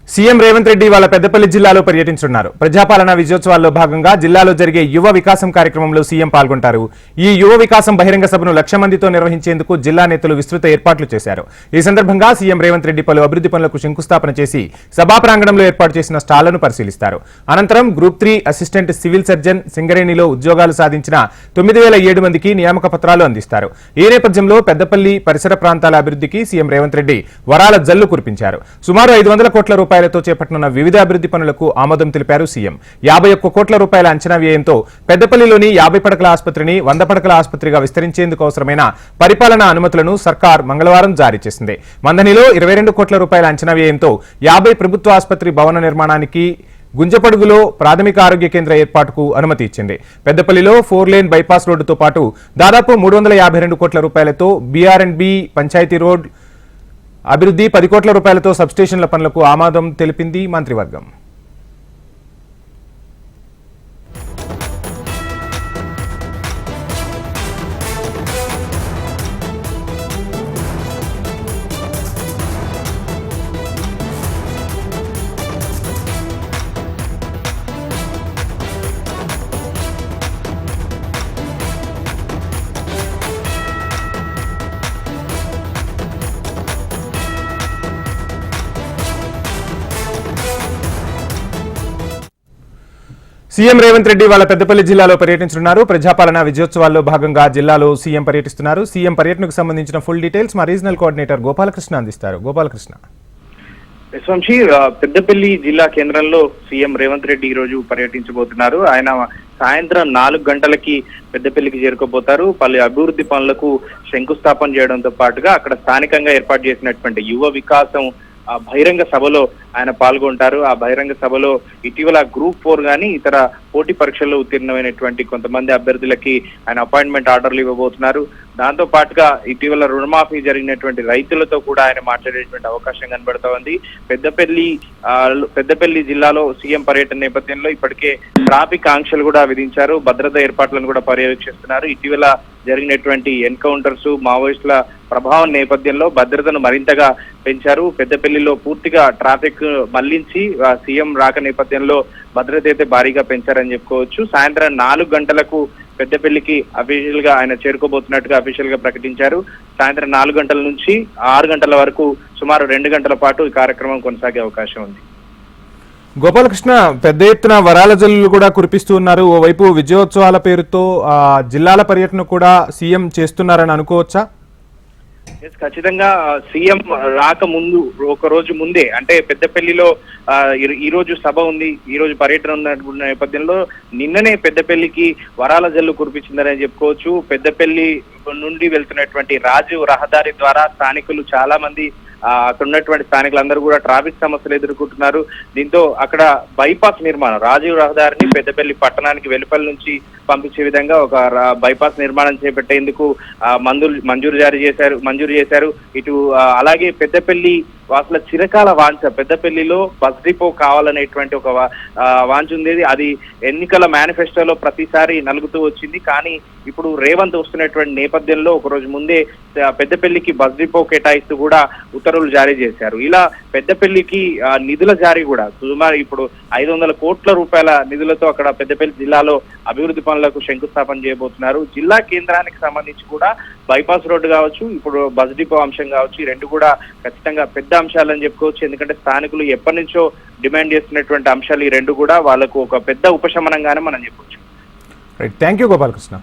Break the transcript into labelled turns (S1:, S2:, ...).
S1: CM Revanth Reddy వాళ్ళ పెద్దపల్లి జిల్లాలో పర్యటించనున్నారు. ప్రజాపాలన విజయోత్సవాల్లో భాగంగా జిల్లాలో జరిగే యువ వికాసం కార్యక్రమంలో సీఎం పాల్గొంటారు. ఈ యువ వికాసం బహిరంగ సభను 1,00,000 మందితో నిర్వహించేందుకు జిల్లా నేతలు విస్తృత ఏర్పాట్లు చేశారు. ఈ సందర్భంగా సీఎం రేవంత్ రెడ్డి పలు అభివృద్ధి పనులకు శంకుస్థాపన చేసి సభా ప్రాంగణంలో ఏర్పాటు చేసిన స్టాళ్లను పరిశీలిస్తారు. అనంతరం గ్రూప్ 3 అసిస్టెంట్ సివిల్ సర్జన్ సింగరేణిలో ఉద్యోగాలు సాధించిన 9,007 మందికి నియామక పత్రాలు అందిస్తారు. ఈ నేపథ్యంలో పెద్దపల్లి పరిసర ప్రాంతాల అభివృద్ధికి సీఎం రేవంత్ రెడ్డి వరాల జల్లు కురిపించారు. సుమారు 500 కోట్ల రూపాయలతో చేపట్టనున్న వివిధ అభివృద్ధి పనులకు ఆమోదం తెలిపారు సీఎం. 51 కోట్ల రూపాయల అంచనా వ్యయంతో పెద్దపల్లిలోని 50 పడకల ఆసుపత్రిని 100 పడకల ఆసుపత్రిగా విస్తరించేందుకు అవసరమైన పరిపాలనా అనుమతులను సర్కార్ మంగళవారం జారీ చేసింది. మందనిలో 22 కోట్ల రూపాయల అంచనా వ్యయంతో 50 ప్రభుత్వ ఆసుపత్రి భవన నిర్మాణానికి, గుంజపడుగులో ప్రాథమిక ఆరోగ్య కేంద్ర ఏర్పాటుకు అనుమతి ఇచ్చింది. పెద్దపల్లిలో 4 లేన్ బైపాస్ రోడ్డుతో పాటు దాదాపు 352 కోట్ల రూపాయలతో బీఆర్&బి పంచాయతీ రోడ్ అభివృద్ధి, 10 కోట్ల రూపాయలతో సబ్స్టేషన్ల పనులకు ఆమోదం తెలిపింది మంత్రివర్గం. సీఎం రేవంత్ రెడ్డి వాళ్ళ పెద్దపల్లి జిల్లాలో పర్యటించనున్నారు. ప్రజాపాలన విజయోత్సవాల్లో భాగంగా జిల్లాలో సీఎం పర్యటిస్తున్నారు. సీఎం పర్యటనకు సంబంధించిన ఫుల్ డీటెయిల్స్ మా రీజనల్ కోఆర్డినేటర్ గోపాలకృష్ణ అందిస్తారు. గోపాలకృష్ణ.
S2: యశ్వంశీ, పెద్దపల్లి జిల్లా కేంద్రంలో సీఎం రేవంత్ రెడ్డి ఈ రోజు పర్యటించబోతున్నారు. ఆయన సాయంత్రం 4 గంటలకి పెద్దపల్లికి చేరుకోబోతారు. పలు అభివృద్ధి పనులకు శంకుస్థాపన చేయడంతో పాటుగా అక్కడ స్థానికంగా ఏర్పాటు చేసినటువంటి యువ వికాసం బహిరంగ సభలో ఆయన పాల్గొంటారు. ఆ బహిరంగ సభలో ఇటీవల గ్రూప్ 4 గానీ ఇతర పోటీ పరీక్షల్లో ఉత్తీర్ణమైనటువంటి కొంతమంది అభ్యర్థులకి ఆయన అపాయింట్మెంట్ ఆర్డర్లు ఇవ్వబోతున్నారు. దాంతో పాటుగా ఇటీవల రుణమాఫీ జరిగినటువంటి రైతులతో కూడా ఆయన మాట్లాడేటువంటి అవకాశం కనబడతా ఉంది. పెద్దపల్లి జిల్లాలో సీఎం పర్యటన నేపథ్యంలో ఇప్పటికే ట్రాఫిక్ ఆంక్షలు కూడా విధించారు. భద్రతా ఏర్పాట్లను కూడా పర్యవేక్షిస్తున్నారు. ఇటీవల జరిగినటువంటి ఎన్కౌంటర్స్, మావోయిస్టుల ప్రభావం నేపథ్యంలో భద్రతను మరింతగా పెంచారు. పెద్దపల్లిలో పూర్తిగా ట్రాఫిక్ మళ్లించి సీఎం రాక నేపథ్యంలో భద్రత అయితే భారీగా పెంచారని చెప్పుకోవచ్చు. సాయంత్రం 4 గంటలకు పెద్దపల్లికి అఫీషియల్ గా ఆయన చేరుకోబోతున్నట్టుగా అఫీషియల్ గా ప్రకటించారు. సాయంత్రం 4 గంటల నుంచి 6 గంటల వరకు సుమారు 2 గంటల పాటు ఈ కార్యక్రమం కొనసాగే అవకాశం ఉంది.
S1: గోపాలకృష్ణ, పెద్ద ఎత్తున వరాల జల్లులు కూడా కురిపిస్తూ ఉన్నారు. ఓవైపు విజయోత్సవాల పేరుతో జిల్లాల పర్యటన కూడా సీఎం చేస్తున్నారని అనుకోవచ్చా?
S2: ఖచ్చితంగా సీఎం రాక ముందు ఒక రోజు ముందే, అంటే పెద్దపల్లిలో ఈ రోజు సభ ఉంది, ఈ రోజు పర్యటన ఉన్న నేపథ్యంలో నిన్ననే పెద్దపల్లికి వరాల జల్లు కురిపించిందని చెప్పుకోవచ్చు. పెద్దపల్లి నుండి వెళ్తున్నటువంటి రాజు రహదారి ద్వారా స్థానికులు చాలా మంది, అక్కడ ఉన్నటువంటి స్థానికులందరూ కూడా ట్రాఫిక్ సమస్యలు ఎదుర్కొంటున్నారు. దీంతో అక్కడ బైపాస్ నిర్మాణం, రాజీవ్ రహదారిని పెద్దపల్లి పట్టణానికి వెలుపల నుంచి పంపించే విధంగా ఒక బైపాస్ నిర్మాణం చేపట్టేందుకు మంజూరు చేశారు. ఇటు అలాగే పెద్దపల్లి వాసుల చిరకాల వాంఛ, పెద్దపల్లిలో బస్ డిపో కావాలనేటువంటి ఒక వాంఛ ఉంది. అది ఎన్నికల మేనిఫెస్టోలో ప్రతిసారి నలుగుతూ వచ్చింది. కానీ ఇప్పుడు రేవంత్ వస్తున్నటువంటి నేపథ్యంలో ఒకరోజు ముందే పెద్దపల్లికి బస్ డిపో కేటాయిస్తూ కూడా ఉత్తర్వులు జారీ చేశారు. ఇలా పెద్దపల్లికి నిధుల జారీ కూడా సుమారు ఇప్పుడు 500 కోట్ల రూపాయల నిధులతో అక్కడ పెద్దపల్లి జిల్లాలో అభివృద్ధి పనులకు శంకుస్థాపన చేయబోతున్నారు. జిల్లా కేంద్రానికి సంబంధించి కూడా బైపాస్ రోడ్డు కావచ్చు, ఇప్పుడు బస్ డిపో అంశం కావచ్చు, ఈ రెండు కూడా ఖచ్చితంగా పెద్ద అంశాలని చెప్పుకోవచ్చు. ఎందుకంటే స్థానికులు ఎప్పటి నుంచో డిమాండ్ చేస్తున్నటువంటి అంశాలు ఈ రెండు కూడా వాళ్ళకు ఒక పెద్ద ఉపశమనంగానే మనం చెప్పొచ్చు.
S1: Thank you Gopalakrishna.